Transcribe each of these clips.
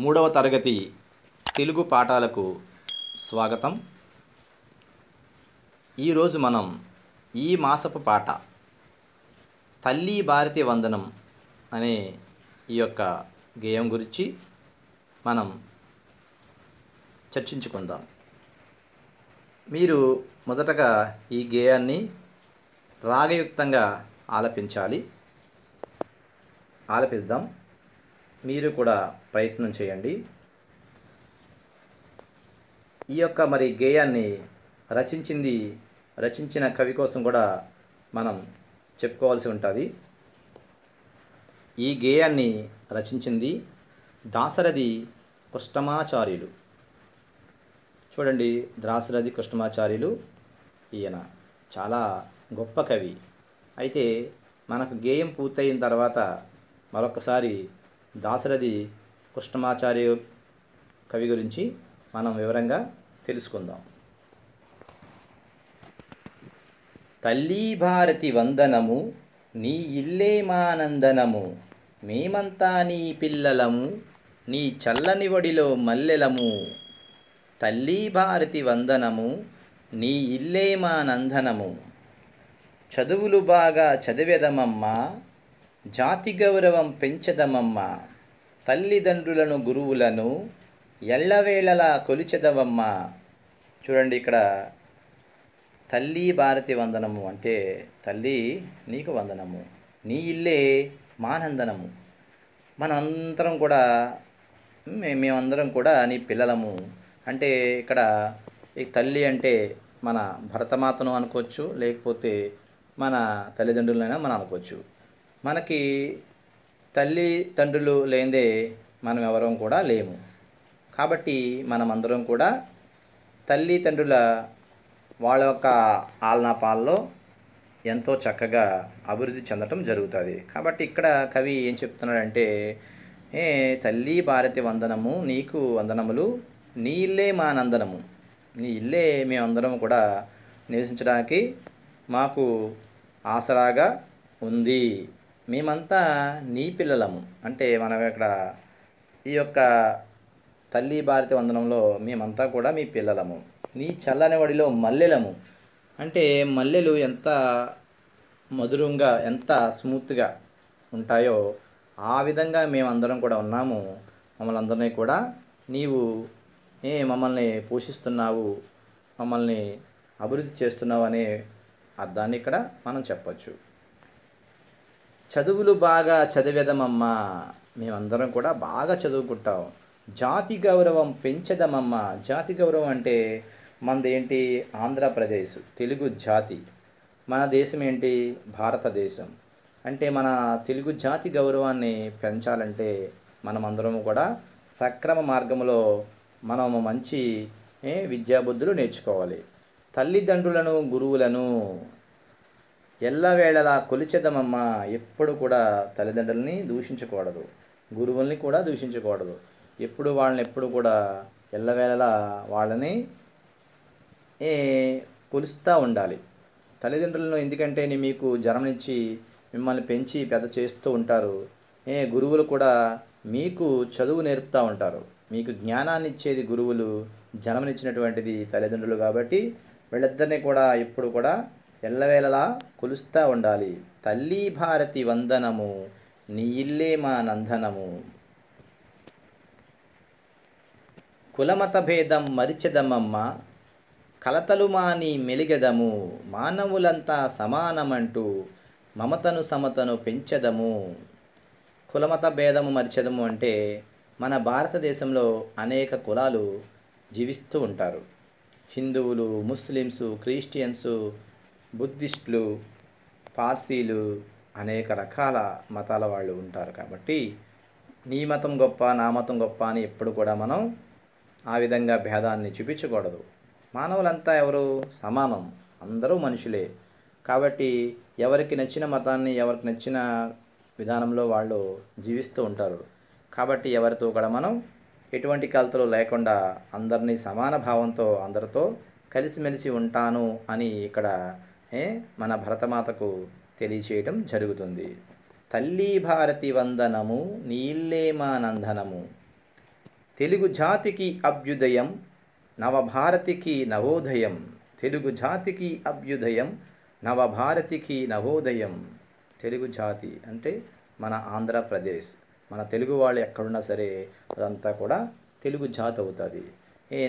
మూడవ తరగతి తెలుగు పాఠాలకు స్వాగతం. ఈరోజు మనం ఈ మాసపు పాట తల్లి భారతి వందనం అనే ఈ యొక్క గేయం గురించి మనం చర్చించుకుందాం. మీరు మొదటగా ఈ గేయాన్ని రాగయుక్తంగా ఆలపిద్దాం. మీరు కూడా ప్రయత్నం చేయండి. ఈ యొక్క గేయాన్ని రచించిన కవి కోసం కూడా మనం చెప్పుకోవాల్సి ఉంటుంది. ఈ గేయాన్ని రచించింది దాశరథి కృష్ణమాచార్యులు. చూడండి, దాశరథి కృష్ణమాచార్యులు ఈయన చాలా గొప్ప కవి. అయితే మనకు గేయం పూర్తయిన తర్వాత మరొకసారి దాశరథి కృష్ణమాచార్య కవి గురించి మనం వివరంగా తెలుసుకుందాం. తల్లి భారతి వందనము, నీ ఇల్లే మానందనము, మేమంతా నీ పిల్లలము, నీ చల్లని వడిలో మల్లెలము. తల్లి భారతి వందనము, నీ ఇల్లే మానందనము, చదువులు బాగా చదివెదమమ్మా, జాతి గౌరవం పెంచెదమమ్మ, తల్లిదండ్రులను గురువులను ఎల్లవేళలా కొలిచెదవమ్మ. చూడండి, ఇక్కడ తల్లి భారతి వందనము అంటే తల్లి నీకు వందనము, నీ ఇల్లే మానందనము, మేమందరం కూడా నీ పిల్లలము. అంటే ఇక్కడ ఈ తల్లి అంటే మన భరతమాతను అనుకోవచ్చు, లేకపోతే మన తల్లిదండ్రులైనా మనం అనుకోవచ్చు. మనకి తల్లి తండ్రులు లేనిదే మనం ఎవరం కూడా లేము. కాబట్టి మనమందరం కూడా తల్లి తండ్రుల వాళ్ళ యొక్క ఆలనాపాలలో ఎంతో చక్కగా అభివృద్ధి చెందటం జరుగుతుంది. కాబట్టి ఇక్కడ కవి ఏం చెప్తున్నాడంటే, తల్లి భారతి వందనము, నీకు వందనములు, నీ ఇల్లే మా నందనము, నీ ఇల్లే మేమందరం కూడా నివసించడానికి మాకు ఆసరాగా ఉంది, మేమంతా నీ పిల్లలము. అంటే మనం ఇక్కడ ఈ యొక్క తల్లి భారతి వందనంలో మేమంతా కూడా మీ పిల్లలము, నీ చల్లని వడిలో మల్లెలము. అంటే మల్లెలు ఎంత మధురంగా, ఎంత స్మూత్గా ఉంటాయో ఆ విధంగా మేమందరం కూడా ఉన్నాము. మమ్మల్ని అందరినీ కూడా నీవు మమ్మల్ని పోషిస్తున్నావు, మమ్మల్ని అభివృద్ధి చేస్తున్నావు అనే అర్థాన్ని ఇక్కడ మనం చెప్పచ్చు. చదువులు బాగా చదివేదమమ్మా, మేమందరం కూడా బాగా చదువుకుంటాం. జాతి గౌరవం పెంచదమమ్మ. జాతి గౌరవం అంటే మనది ఏంటి? ఆంధ్రప్రదేశ్, తెలుగు జాతి. మన దేశం ఏంటి? భారతదేశం. అంటే మన తెలుగు జాతి గౌరవాన్ని పెంచాలంటే మనమందరం కూడా సక్రమ మార్గంలో మనము మంచి విద్యాబుద్ధులు నేర్చుకోవాలి. తల్లిదండ్రులను గురువులను ఎల్లవేళలా కొలిచెదమమ్మ. ఎప్పుడు కూడా తల్లిదండ్రులని దూషించకూడదు, గురువుల్ని కూడా దూషించకూడదు. వాళ్ళని కూడా ఎల్లవేళలా వాళ్ళని కొలుస్తూ ఉండాలి. తల్లిదండ్రులను ఎందుకంటే మీకు జన్మనిచ్చి మిమ్మల్ని పెంచి పెద్ద చేస్తూ ఉంటారు. గురువులు కూడా మీకు చదువు నేర్పుతూ ఉంటారు. మీకు జ్ఞానాన్ని ఇచ్చేది గురువులు, జన్మనిచ్చినటువంటిది తల్లిదండ్రులు. కాబట్టి వీళ్ళిద్దరినీ కూడా ఎప్పుడు కూడా ఎల్లవేళలా కొలుస్తూ ఉండాలి. తల్లి భారతి వందనము, నీ ఇల్లే మా నందనము, కులమత భేదం మరిచెదమమ్మ, కలతలు మాని మెలిగెదము, మానవులంతా సమానమంటూ మమతను సమతను పెంచెదము. కులమత భేదము మరిచెదము అంటే మన భారతదేశంలో అనేక కులాలు జీవిస్తూ ఉంటారు. హిందువులు, ముస్లిమ్సు, క్రిస్టియన్సు, బుద్ధిస్టులు, పార్సీలు, అనేక రకాల మతాల వాళ్ళు ఉంటారు. కాబట్టి నీ మతం గొప్ప, నా మతం గొప్ప అని ఎప్పుడు కూడా మనం ఆ విధంగా భేదాన్ని చూపించకూడదు. మానవులంతా ఎవరు? సమానం, అందరూ మనుషులే. కాబట్టి ఎవరికి నచ్చిన మతాన్ని, ఎవరికి నచ్చిన విధానంలో వాళ్ళు జీవిస్తూ ఉంటారు. కాబట్టి ఎవరితో కూడా మనం ఎటువంటి కలతలు లేకుండా అందరినీ సమాన భావంతో అందరితో కలిసిమెలిసి ఉంటాను అని ఇక్కడ మన భరతమాతకు తెలియచేయటం జరుగుతుంది. తల్లి భారతి వందనము, నీ ఇల్లే మా నందనము. తెలుగు జాతికి అభ్యుదయం, నవభారతికి నవోదయం. తెలుగు జాతికి అభ్యుదయం, నవభారతికి నవోదయం. తెలుగు జాతి అంటే మన ఆంధ్రప్రదేశ్, మన తెలుగు వాళ్ళు ఎక్కడున్నా సరే అదంతా కూడా తెలుగు జాతి అవుతుంది.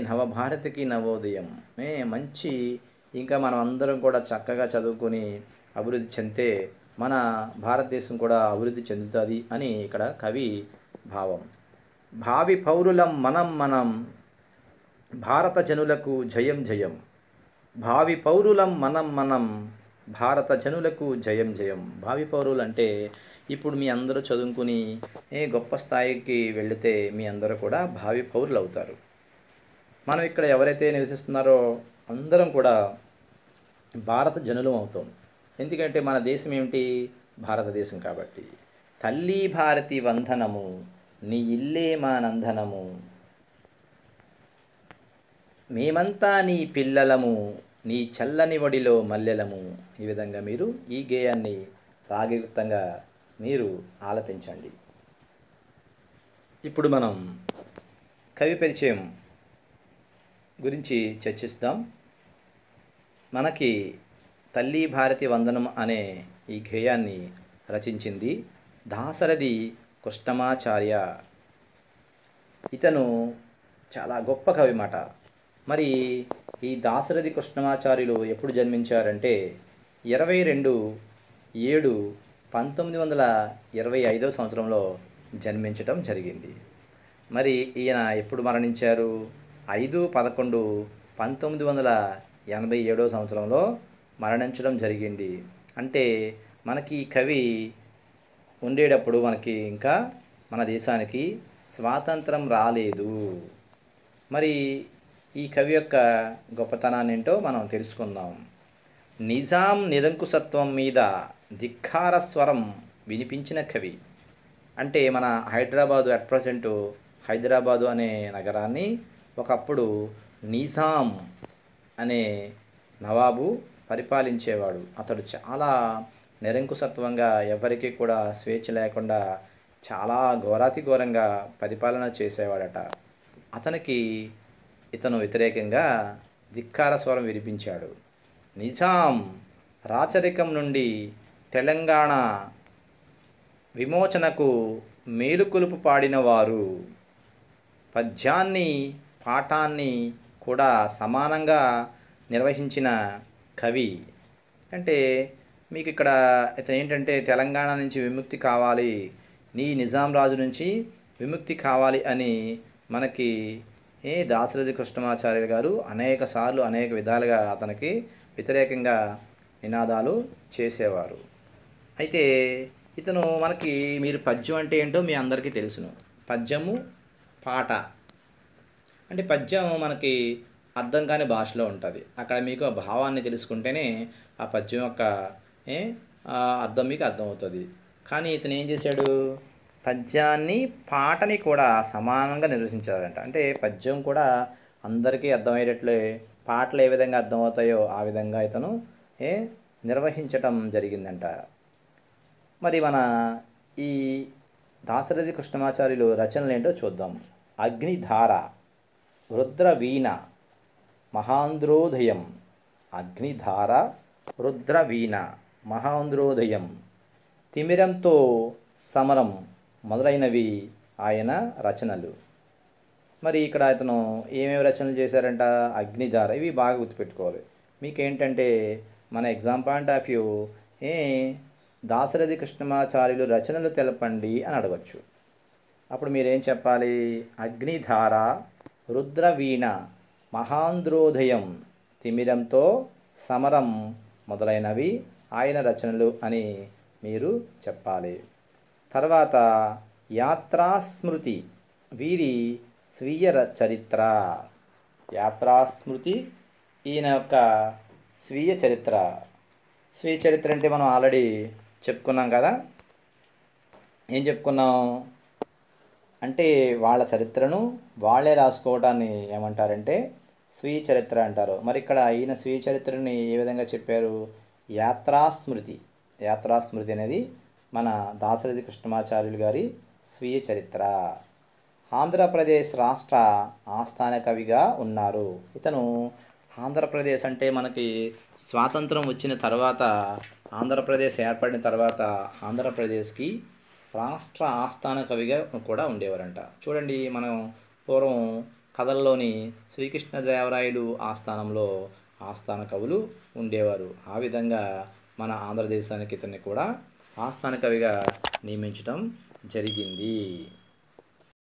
నవభారతికి నవోదయం, మంచి ఇంకా మనం అందరం కూడా చక్కగా చదువుకొని అభివృద్ధి చెందితే మన భారతదేశం కూడా అభివృద్ధి చెందుతుంది అని ఇక్కడ కవి భావం. భావి పౌరులం మనం భారత జనులకు జయం జయం. భావి పౌరులం మనం భారత జనులకు జయం జయం. భావి పౌరులు అంటే ఇప్పుడు మీ అందరూ చదువుకుని గొప్ప స్థాయికి వెళితే మీ అందరూ కూడా భావి పౌరులు అవుతారు. మనం ఇక్కడ ఎవరైతే నివసిస్తున్నారో అందరం కూడా భారత జనులం అవుతాం. ఎందుకంటే మన దేశం ఏమిటి? భారతదేశం కాబట్టి. తల్లి భారతి వందనము, నీ ఇల్లే మా నందనము. మేమంతా నీ పిల్లలము, నీ చల్లని ఒడిలో మల్లెలము. ఈ విధంగా మీరు ఈ గేయాన్ని రాగయుక్తంగా మీరు ఆలపించండి. ఇప్పుడు మనం కవి పరిచయం గురించి చర్చిస్తాం. మనకి తల్లి భారతి వందనం అనే ఈ గేయాన్ని రచించింది దాశరథి కృష్ణమాచార్య. ఇతను చాలా గొప్ప కవి మాట. మరి ఈ దాశరథి కృష్ణమాచార్యులు ఎప్పుడు జన్మించారంటే 22/7/1925 సంవత్సరంలో జన్మించటం జరిగింది. మరి ఈయన ఎప్పుడు మరణించారు? 5/11/1987 సంవత్సరంలో మరణించడం జరిగింది. అంటే మనకి ఈ కవి ఉండేటప్పుడు మనకి ఇంకా మన దేశానికి స్వాతంత్రం రాలేదు. మరి ఈ కవి యొక్క గొప్పతనాన్ని ఏంటో మనం తెలుసుకుందాం. నిజాం నిరంకుశత్వం మీద ధిక్కార స్వరం వినిపించిన కవి. అంటే మన హైదరాబాదు, అట్ ప్రజెంట్ హైదరాబాదు అనే నగరాన్ని ఒకప్పుడు నిజాం అనే నవాబు పరిపాలించేవాడు. అతడు చాలా నిరంకుశత్వంగా ఎవరికి కూడా స్వేచ్ఛ లేకుండా చాలా ఘోరాతి ఘోరంగా పరిపాలన చేసేవాడట. అతనికి ఇతను వ్యతిరేకంగా ధిక్కార స్వరం వినిపించాడు. నిజాం రాచరికం నుండి తెలంగాణ విమోచనకు మేలుకొలుపు పాడినవారు. పద్యాన్ని పాఠాన్ని కూడా సమానంగా నిర్వహించిన కవి. అంటే మీకు ఇక్కడ ఇతను ఏంటంటే తెలంగాణ నుంచి విముక్తి కావాలి, నిజాం రాజు నుంచి విముక్తి కావాలి అని మనకి దాశరథి కృష్ణమాచార్య గారు అనేక సార్లు అనేక విధాలుగా అతనికి వ్యతిరేకంగా నినాదాలు చేసేవారు. అయితే ఇతను మనకి మీరు పద్యం అంటే ఏంటో మీ అందరికీ తెలుసును. పద్యము పాట అంటే పద్యం మనకి అర్థం కాని భాషలో ఉంటుంది. అక్కడ మీకు ఆ భావాన్ని తెలుసుకుంటేనే ఆ పద్యం యొక్క అర్థం మీకు అర్థమవుతుంది. కానీ ఇతను ఏం చేశాడు? పద్యాన్ని పాటని కూడా సమానంగా నిర్వచించారంట. అంటే పద్యం కూడా అందరికీ అర్థమయ్యేటట్లే పాటలు ఏ విధంగా అర్థమవుతాయో ఆ విధంగా ఇతను నిర్వహించటం జరిగిందంట. మరి మన ఈ దాశరథి కృష్ణమాచార్యులు రచనలు ఏంటో చూద్దాం. అగ్నిధార, రుద్రవీణ, మహాంధ్రోదయం. అగ్నిధార, రుద్రవీణ, మహాంధ్రోదయం, తిమిరంతో సమరం మొదలైనవి ఆయన రచనలు. మరి ఇక్కడ ఇతను ఏమేమి రచనలు చేశారంట? అగ్నిధార, ఇవి బాగా గుర్తుపెట్టుకోవాలి. మీకేంటంటే మన exam point of view Dasarathi Krishnamacharyulu రచనలు తెలపండి అని అడగచ్చు. అప్పుడు మీరేం చెప్పాలి? అగ్నిధార, రుద్రవీణ, మహాంధ్రోదయం, తిమిరంతో సమరం మొదలైనవి ఆయన రచనలు అని మీరు చెప్పాలి. తర్వాత యాత్రాస్మృతి, వీరి స్వీయ చరిత్ర. యాత్రాస్మృతి ఈయన యొక్క స్వీయ చరిత్ర. స్వీయ చరిత్ర అంటే మనం ఆల్రెడీ చెప్పుకున్నాం కదా. ఏం చెప్పుకున్నాం అంటే వాళ్ళ చరిత్రను వాళ్ళే రాసుకోవడాన్ని ఏమంటారంటే స్వీయ చరిత్ర అంటారు. మరి ఇక్కడ ఈయన స్వీయ చరిత్రని ఏ విధంగా చెప్పారు? యాత్రాస్మృతి. యాత్రాస్మృతి అనేది మన దాశరథి కృష్ణమాచార్యులు గారి స్వీయ చరిత్ర. ఆంధ్రప్రదేశ్ రాష్ట్ర ఆస్థాన కవిగా ఉన్నారు. ఇతను ఆంధ్రప్రదేశ్ అంటే మనకి స్వాతంత్రం వచ్చిన తర్వాత, ఆంధ్రప్రదేశ్ ఏర్పడిన తర్వాత ఆంధ్రప్రదేశ్కి రాష్ట్ర ఆస్థాన కవిగా కూడా ఉండేవారంట. చూడండి, మనం పూర్వం కథల్లోని శ్రీకృష్ణదేవరాయలు ఆస్థానంలో ఆస్థాన కవులు ఉండేవారు. ఆ విధంగా మన ఆంధ్రదేశానికి ఇతన్ని కూడా ఆస్థాన కవిగా నియమించడం జరిగింది.